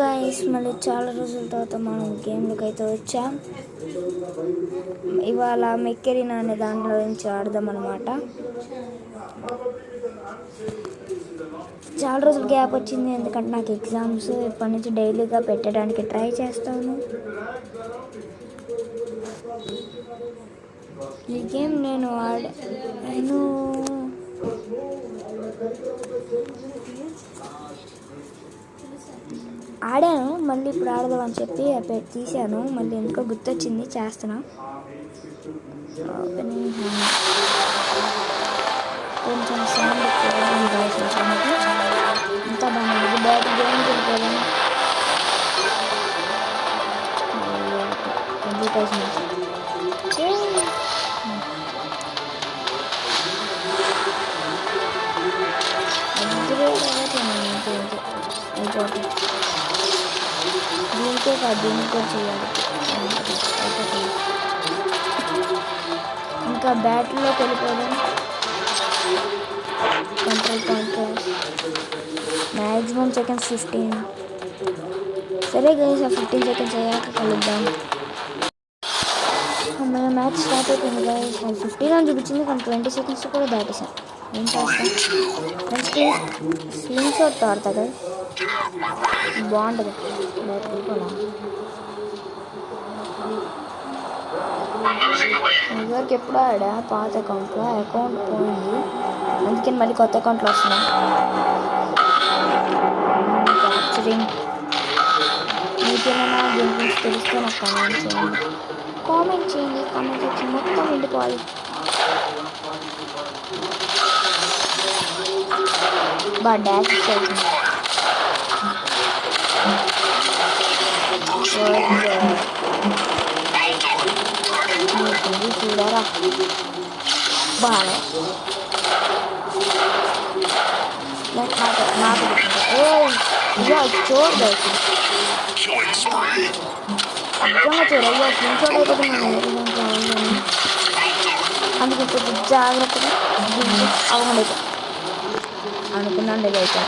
Guys మళ్ళీ చాలా రోజుల తర్వాత మనం గేమ్లోకి అయితే వచ్చాం. ఇవాళ మెక్కెరినా అనే దాంట్లో నుంచి ఆడదాం అనమాట. చాలా రోజులు గ్యాప్ వచ్చింది ఎందుకంటే నాకు ఎగ్జామ్స్ ఇప్పటి నుంచి డైలీగా పెట్టడానికి ట్రై చేస్తాను. ఈ గేమ్ నేను ఆడాను, మళ్ళీ ఇప్పుడు ఆడదామని చెప్పి తీసాను. మళ్ళీ ఎందుకో గుర్తొచ్చింది, చేస్తున్నా. కొంచెం సౌండ్ అంతా బాగుంది. బయట గేమ్ వెళ్ళిపోదాం. అయిపోతుంది. దీనికే కాదు, దీనికి కూడా చేయాలి. ఇంకా బ్యాటిల్లోకి వెళ్ళిపోదాం. Control point maximum seconds 15. సరే గైస్, 15 సెకండ్స్ అయ్యాక కలుద్దాం. మన మ్యాచ్ స్టార్ట్ అయిపోయింది గైస్. 15 అని చూపించింది కానీ 20 సెకండ్స్ కూడా దాటేసాం. ఏం చేస్తాం? నెక్స్ట్ స్లింగ్ షాట్ ఆడతా గైస్, బాగుంటుంది. ఇదివరకు ఎప్పుడు ఆడా పాత అకౌంట్లో, అకౌంట్ పోయింది అందుకని మళ్ళీ కొత్త అకౌంట్లో వస్తున్నాం. క్యాప్చరింగ్ మీకేమైనా దీని గురించి తెలిస్తే నాకు కామెంట్ చేయండి. కామెంట్ వచ్చి మొత్తం వెళ్ళిపోవాలి. బాగా డాష్ ఇచ్చేసింది. చూడరా బాగా నాకు చూడదు నిజంగా చూడయ్యా. స్క్రీన్ షాట్ అయిపోతుంది అందుకే కొంచెం జాగ్రత్తగా అవ్వండి అనుకున్నాను. అయితే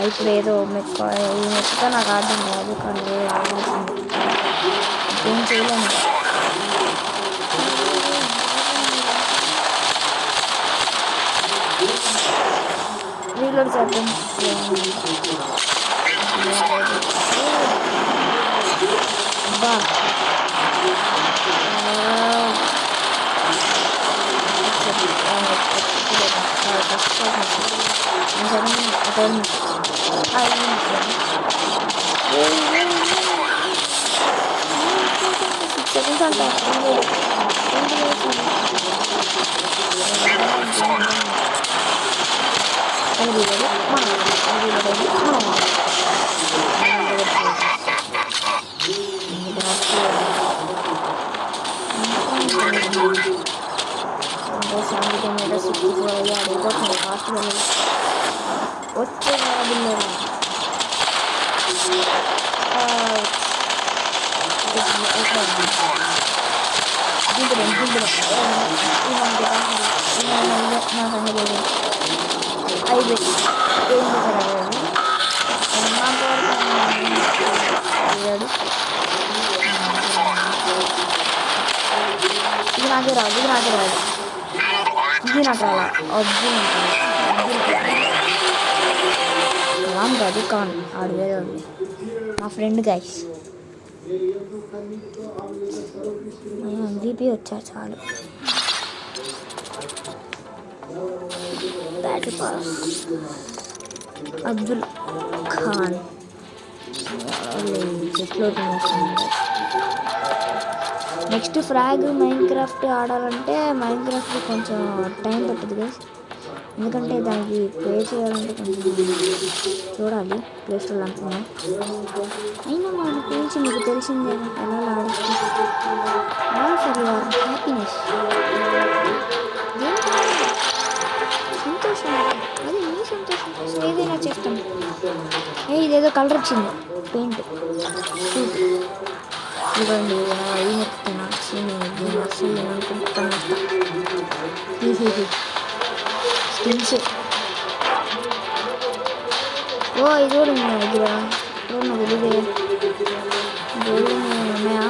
ఇప్పుడు ఏదో ఈ మెక్కతో నాకు ఆడడం కాదు కానీ ఆడాల్సింది. ఏం చేయలేము. రీలోడ్ చేద్దాం. బా సెకండ్స్ అంట. ఫాస్ట్ వెళ్ళదు వచ్చే ఐదు ఏం ఇది నాకే రాదు, ఇది నాకు రాదు. రామ్ కాదు కాన్ ఆడు వేరే ఉంది. మా ఫ్రెండ్ గైస్ MVP వచ్చారు చాలు. Battle pass Abdul Khan next frog. Minecraft ఆడాలంటే మైన్క్రాఫ్ట్ కొంచెం టైం పడుతుంది గైస్, ఎందుకంటే దానికి ప్లే చేయాలంటే కొంచెం చూడాలి ప్లే స్టోర్ అనుకున్నాం. అయినా మన గురించి మీకు తెలిసిందే ఎలా ఆడచ్చు. ఫర్ యువర్ హ్యాపీనెస్ సంతోషం, అది మీ సంతోషం కోసం ఏదైనా చేస్తాం. ఇదేదో కలర్ వచ్చింది పెయింట్ షూట్ ఇవ్వండి. ఈ నెక్కుతున్నా అసలు అనుకుంటున్నా స్కిన్స్ ఓ ఇది కూడా ఉంది నా దగ్గర. ఇప్పుడు నాకు తెలియదే గోల్డ్ ఉన్నాయా?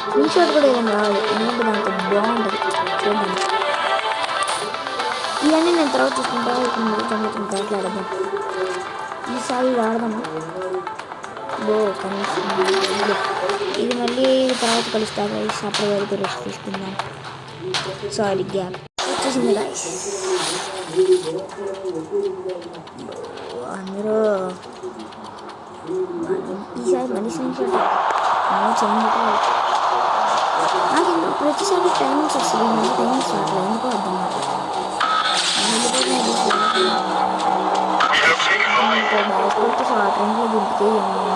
స్క్రీన్ షాట్ కూడా ఏదైనా రావాలి, ఎందుకంటే దాంతో బాగుంటుంది చూడండి. ఇవన్నీ నేను తర్వాత తీసుకుంటా. ఇప్పుడు మీరు సంగతి మాట్లాడదాం. ఈసారి ఆడదాము. కనీసం ఇది మళ్ళీ తర్వాత కలుస్తా గైస్. అప్పటి వరకు రెస్ట్ తీసుకుందాం. సారీ గ్యాప్ వచ్చేసింది గైస్. అందరూ ఈసారి మళ్ళీ స్క్రీన్ షాట్ చేయండి. నాకు ఎందుకు ప్రతిసారి టైమింగ్స్ వస్తుంది, మళ్ళీ టైమింగ్స్ రావట్లేదు, ఎందుకో అర్థం కాదు. బాస్కెట్ షార్ట్ రేంజ్లో దింపితే ఏమన్నా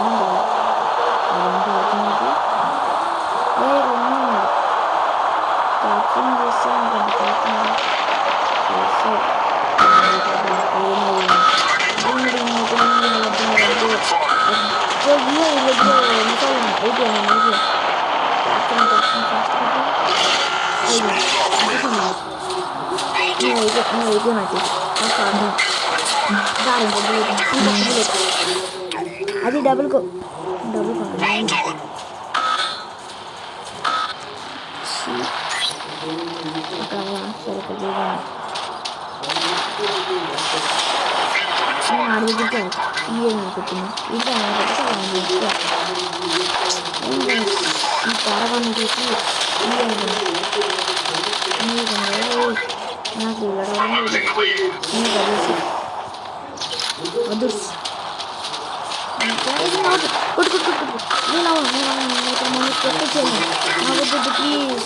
అదంతా అవుతున్నది. క్యాప్టెన్ చేస్తే అది డబుల్ కో ఆడికి అనుకుంటున్నా. ఇంకా ఈ పారవాన్ని చూసి నాకు అదుర్స్ ప్లీజ్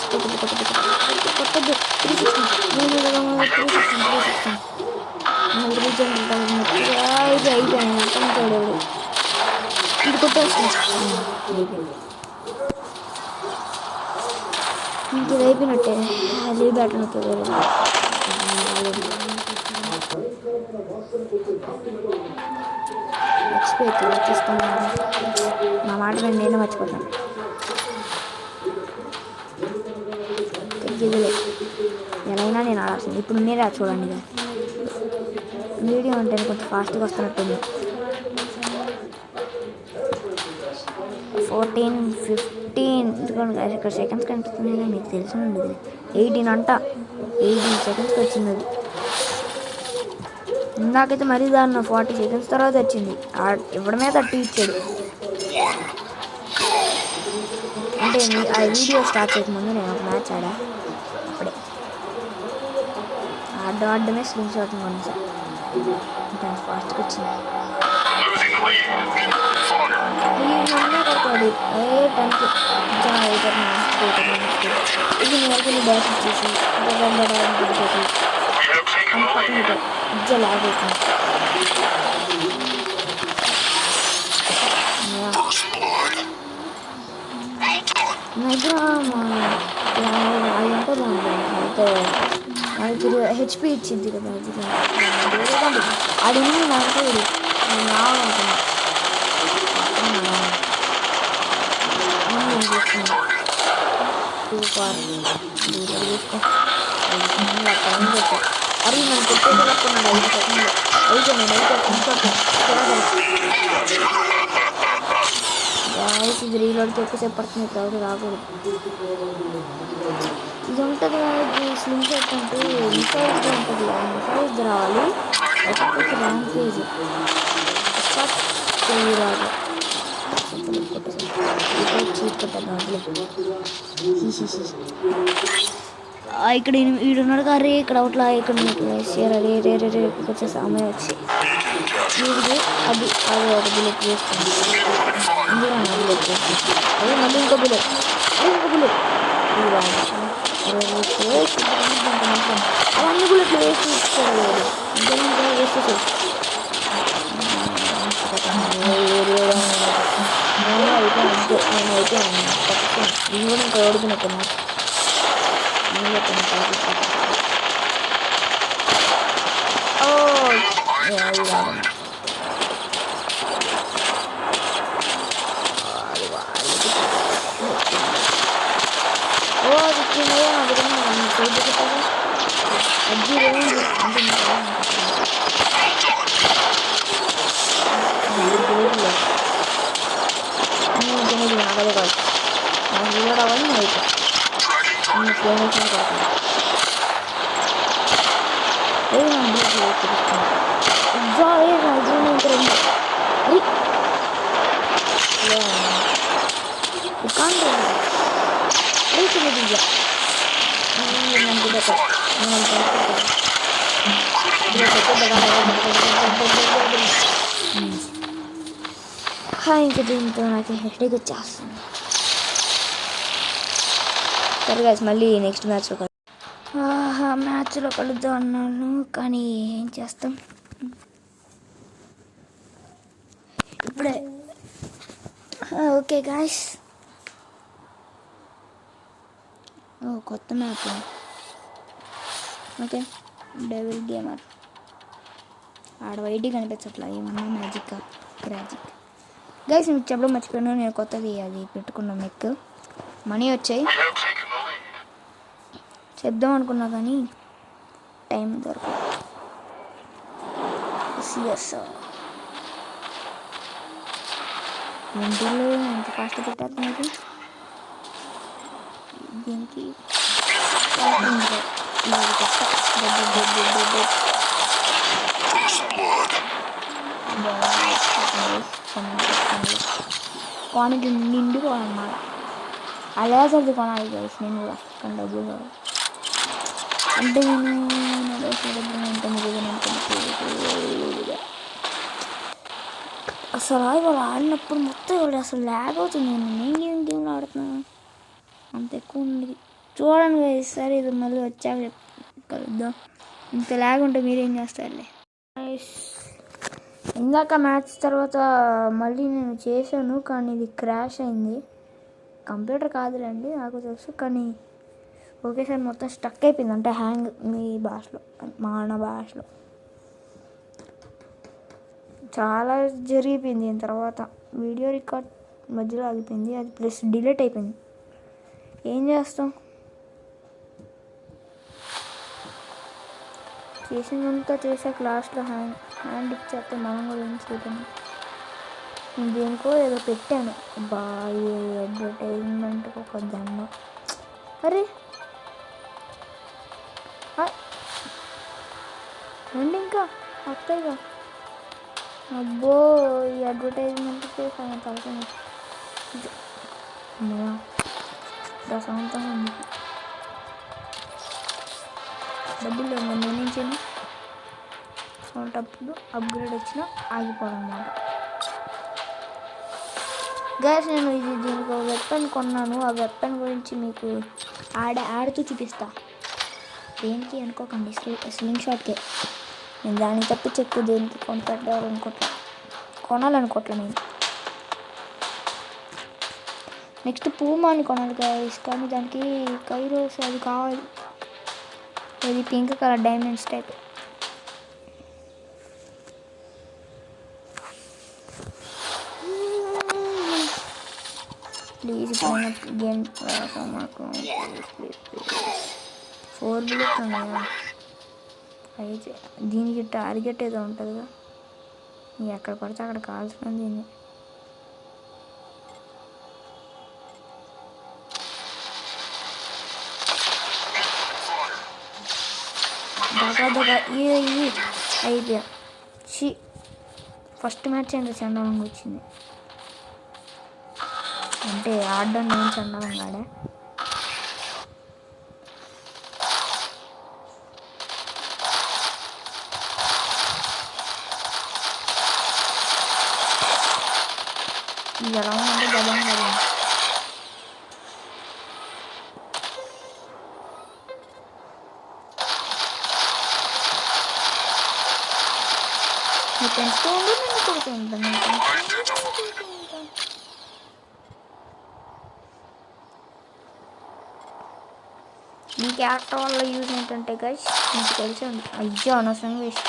కొట్టద్దు. 360 అయిపోయాను మొత్తం చూడేవాడు. ఇది కొట్టేస్తాను, ఇంక ఇది అయిపోయినట్టే. లీవ్ బ్యాటర్ మర్చిపోయి తీస్తాను. నా మాట నేనే మర్చిపోతాను. గిదిలే ఎలాగైనా నేను ఆడాల్సింది. ఇప్పుడు మీరే చూడండి. ఇక వీడియో అంటే కొంచెం ఫాస్ట్గా వస్తున్నట్టుంది. 14, 15 ఇక్కడ సెకండ్స్ కనిపిస్తుంది. మీకు తెలిసి ఉండదు. 18 అంట. 18 సెకండ్స్కి వచ్చింది అది. ఇందాకైతే మరీ దాన్ని 40 సెకండ్స్ తర్వాత వచ్చింది. ఇవ్వడమే 30 ఇచ్చాడు. అంటే ఆ వీడియో స్టార్ట్ చేయకముందు నేను ఒక మ్యాచ్ ఆడా. అప్పుడే ఆడమే స్క్రీన్ షాట్ కొన్నాను సార్. ఇంకా ఫాస్ట్గా వచ్చింది. కొడతాడు 10కి ఇది నేర్చుకుని బ్యాస్ ఇచ్చేసి పక్కన లాగ్ అవుతుంది. దగ్గర అదంతా బాగుంటుంది. అయితే మనకి హెచ్పి ఇచ్చింది కదా. అది నాకు రావాలనుకున్నా. అరే నన్ను కొట్టేదనుకున్నాడు 5 సెకండ్లు. ఇది రీలోడ్కి ఎక్కువసేపు పడుతుంది. కాబట్టి రాకూడదు. ఇది ఉంటుంది కదా స్లిమ్ షాట్ అంటే మిసైల్స్గా ఉంటుంది. మిసైల్స్ రావాలి. ఒక్కొక్క ర్యాంక్ పేజ్ రాదు. ఇక్కడ ఈడున్నాడు గారే. ఇక్కడ అవుట్లా ఇక్కడ రే వచ్చే సమయం వచ్చి వీడికి అది ఒక బుల్లెట్ వేస్తుంది. బుల్లెట్ వేస్తుంది. అదే మళ్ళీ ఇంకో బుల్లెట్ అవన్నీ బుల్లెట్లు వేసి ఇచ్చాడు. వేసేసి నేనైతే ఇది కూడా ఇంకా ఓడిపోయినట్టు నాగదే కాదు నాకు రిలోడ్ అవ్వాలి అయితే ఫ్లేమ్ వేసుకొని కొడతాను ఏది నా బుల్లెట్ చూపిస్తున్నాను ఇంకా రెండు కాండి రైతులు దిగా ఇంకా దీంతో నాకు హెడేక్ వచ్చేస్తుంది. సరే గైస్ మళ్ళీ నెక్స్ట్ మ్యాచ్లో కలుద్దాం అన్నాను కానీ ఏం చేస్తాం ఇప్పుడే. ఓకే గాయస్ కొత్త మ్యాప్ ఓకే డెవిల్ గేమర్ ఆడ వైడి కనిపించట్లా ఏమన్నా మ్యాజిక్ గ్రాజిక్ గైస్ మీకు చెప్పడం మర్చిపోయాను నేను కొత్తది అది పెట్టుకున్న మెక్ మనీ వచ్చాయి చెప్దాం అనుకున్నా కానీ టైం దొరకదు. సిఎస్ ఇంటిలో ఎంత ఫాస్ట్ పెట్టేస్తున్నారు దీనికి క్వాంటిటీ నిండిపోవాలన్నమాట అలాసరి కొనాలి గైస్ నేను కూడా కానీ డబ్బులు కావాలి అంటే అసలు ఇవాళ ఆడినప్పుడు మొత్తం ఇవాళ అసలు ల్యాగ్ అవుతుంది. నేను గేమ్లో ఆడుతున్నాను అంత ఎక్కువ ఉంది చూడండి గైస్. సరే ఇది మళ్ళీ వచ్చాక కలుద్దాం. ఇంత ల్యాగ్ ఉంటే మీరేం చేస్తారులే. ఇందాక మ్యాచ్ తర్వాత మళ్ళీ నేను చేశాను కానీ ఇది క్రాష్ అయింది. కంప్యూటర్ కాదులేండి నాకు తెలుసు కానీ ఒకేసారి మొత్తం స్టక్ అయిపోయింది అంటే హ్యాంగ్ మీ భాషలో మన భాషలో చాలా జరిగిపోయింది. దీని తర్వాత వీడియో రికార్డ్ మధ్యలో ఆగిపోయింది అది ప్లస్ డిలీట్ అయిపోయింది. ఏం చేస్తాం చేసినంతా చేసాక లాస్ట్లో హ్యాండ్ ఇచ్చేస్తే మనం కూడా ఏం చేయలేము. నేను దేనికో ఏదో పెట్టాను బాగా అడ్వర్టైజ్మెంట్ ఒక దండ అరే రండి ఇంకా వస్తాయిగా అబ్బో ఈ అడ్వర్టైజ్మెంట్ చేసాను తలకాయ ప్రశాంతంగా ఉంది. డబ్బులు లేవు నేనేం చేయను అలాంటప్పుడు అప్గ్రేడ్ వచ్చినా ఆగిపోవడం అన్నమాట. గ్యాస్ నేను దీనికి ఒక వెపన్ కొన్నాను. ఆ వెపన్ గురించి మీకు ఆడుతూ చూపిస్తా. దేనికి అనుకోకండి స్లింగ్ షాట్కే నేను దానికి తప్పి చెక్కు దేనికి కొనాలనుకోవట్లే నేను. నెక్స్ట్ పూమాని కొనాలి గైస్ కానీ దానికి కైరోస్ అది కావాలి. ఇది pink colour diamonds type. Please game మాకు ప్లీజ్ 4 బుల్లెట్స్ ఉన్నాయా అయితే దీనికి టార్గెట్ ఏదో ఉంటుందిగా మీకు ఎక్కడ పడితే అక్కడ కాల్సిన దీన్ని అయిపోయా. ఫస్ట్ మ్యాచ్ ఏంటో చండాలంగా వచ్చింది అంటే ఆడడం నేను చండాలంగా ఆడా. ఇది ఎలా ఉందంటే గబం కదా నీ పెంచుతూ ఉండి నేను కొడుతూ ఉంటాను. ఈ క్యారెక్టర్ వల్ల యూజ్ ఏంటంటే గైస్ మీకు తెలిసి ఉంది. అయ్యో అనవసరంగా వేస్ట్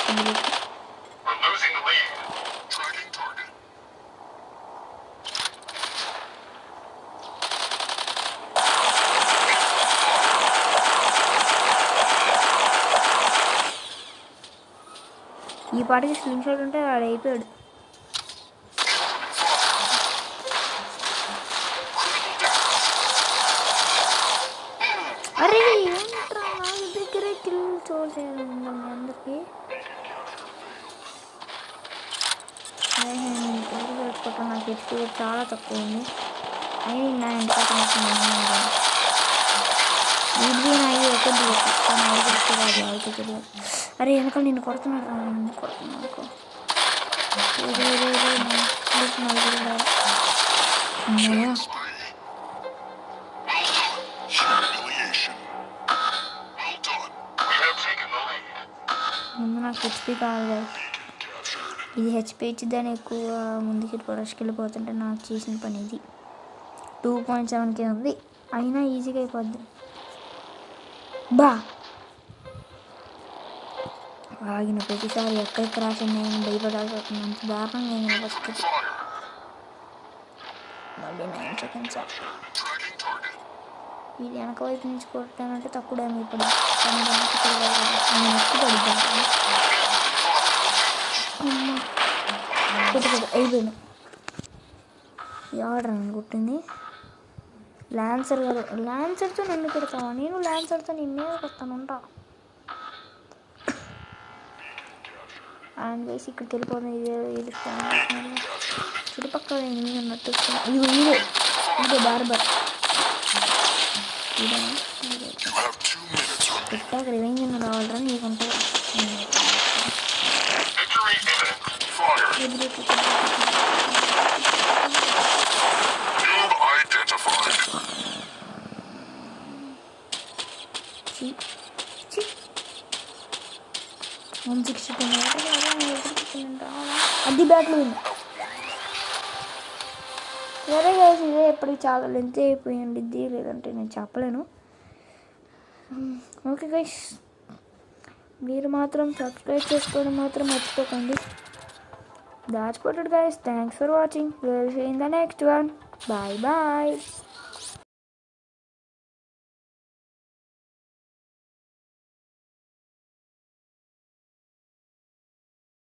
ఈ పాటికి స్క్రీన్ షాట్ ఉంటే వాడు అయిపోయాడు. అరే ఏంట్రా నా దగ్గరే కిల్ చూసేది అందరికి. నేను కిల్ పెట్టుకుంటా. నాకు హెచ్పి చాలా తక్కువ ఉంది. నేను నా ఇంటికి ఇది నా ఒకటి తెలియదు. అరే వెనకాల నిన్ను కొడుతున్నాడు రా. నిన్ను కొడుతున్నాను ముందు నాకు హెచ్పి కావాలి. ఇది హెచ్పి ఇచ్చిద్దని ఎక్కువ ముందుకి రష్కి వెళ్ళిపోతుంటే నాకు చేసిన పని ఇది. 2.7K ఉంది అయినా ఈజీగా అయిపోద్ది. బా ఆగిన ప్రతిసారి ఎక్కడికి రాసింది నేను భయపడాల్సి వస్తుంది. అంత దారుణంగా నేను ఫస్ట్ మళ్ళీ 9 seconds. ఇది వెనక వైపు నుంచి కొట్టానంటే తక్కువ డ్యామ్ అయిపోయింది. అయిపోయింది. ఆర్డర్ అని కొట్టింది. ల్యాన్సర్ కాదు, ల్యాన్సర్తో నన్ను పెడతావా? నేను ల్యాన్సర్తో నిన్నే కొడతాను ఉంటా. అండ్ వేసి ఇక్కడికి వెళ్ళిపోతుంది. ఇది చుట్టుపక్కల ఎనిమిది అన్నట్టు ఇదే బార్బర్ పెట్టాక రివెంజ్ ఉన్న రావాలరా నీకుంటే. అది బ్యాట్లు ఉంది. సరే గైస్ ఇదే ఎప్పటికి చాలా లెంత్ అయిపోయింది ఇది, లేదంటే నేను చెప్పలేను. ఓకే గైస్ మీరు మాత్రం సబ్స్క్రైబ్ చేసుకోవడం మాత్రం మర్చిపోకండి. దాచిపోతాడు guys. Thanks for watching. Will see in the next one. Bye bye.